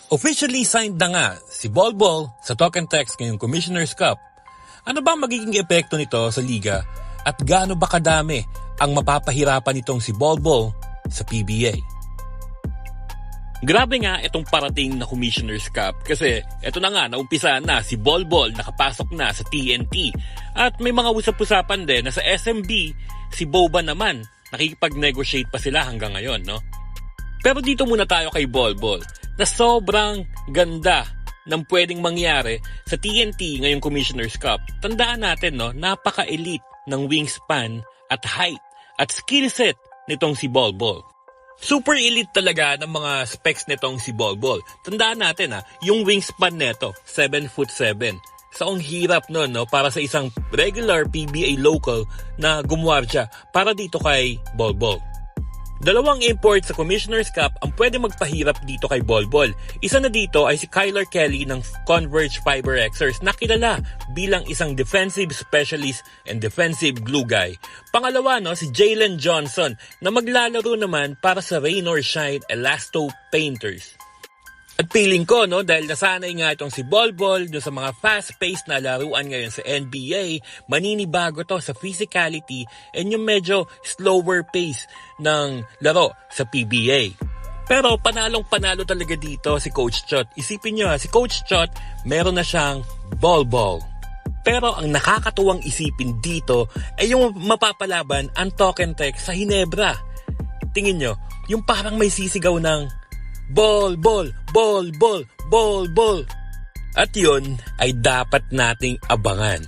Officially signed na nga si Bolbol sa Talk and Text ngayong Commissioner's Cup. Ano ba magiging epekto nito sa liga at gaano ba kadami ang mapapahirapan nitong si Bolbol sa PBA? Grabe nga itong parating na Commissioner's Cup kasi eto na nga, naumpisa na si Bolbol, nakapasok na sa TNT at may mga usap-usapan din na sa SMB si Boba naman nakikipag-negotiate pa sila hanggang ngayon, no? Pero dito muna tayo kay Bolbol na sobrang ganda ng pwedeng mangyari sa TNT ngayong Commissioner's Cup. Tandaan natin, no, napaka-elite ng wingspan at height at skill set nitong si Bolbol. Super elite talaga ng mga specs nitong si Bolbol. Tandaan natin, yung wingspan nito, 7'7". So ang hirap nun, no, para sa isang regular PBA local na gumawa siya para dito kay Bolbol. Dalawang import sa Commissioner's Cup ang pwede magpahirap dito kay Bolbol. Isa na dito ay si Kyler Kelly ng Converge Fiber Xers na kilala bilang isang defensive specialist and defensive glue guy. Pangalawa, no, si Jalen Johnson na maglalaro naman para sa Rain or Shine Elasto Painters. At feeling ko, no, dahil nasanay nga itong si Bolbol dun sa mga fast-paced na laruan ngayon sa NBA, maninibago to sa physicality and yung medyo slower pace ng laro sa PBA. Pero panalong-panalo talaga dito si Coach Chot. Isipin nyo, si Coach Chot, meron na siyang Bolbol. Pero ang nakakatuwang isipin dito ay yung mapapalaban ang Talk and Text sa Hinebra. Tingin nyo, yung parang may sisigaw ng ball, ball, ball, ball, ball, ball. At yun ay dapat nating abangan.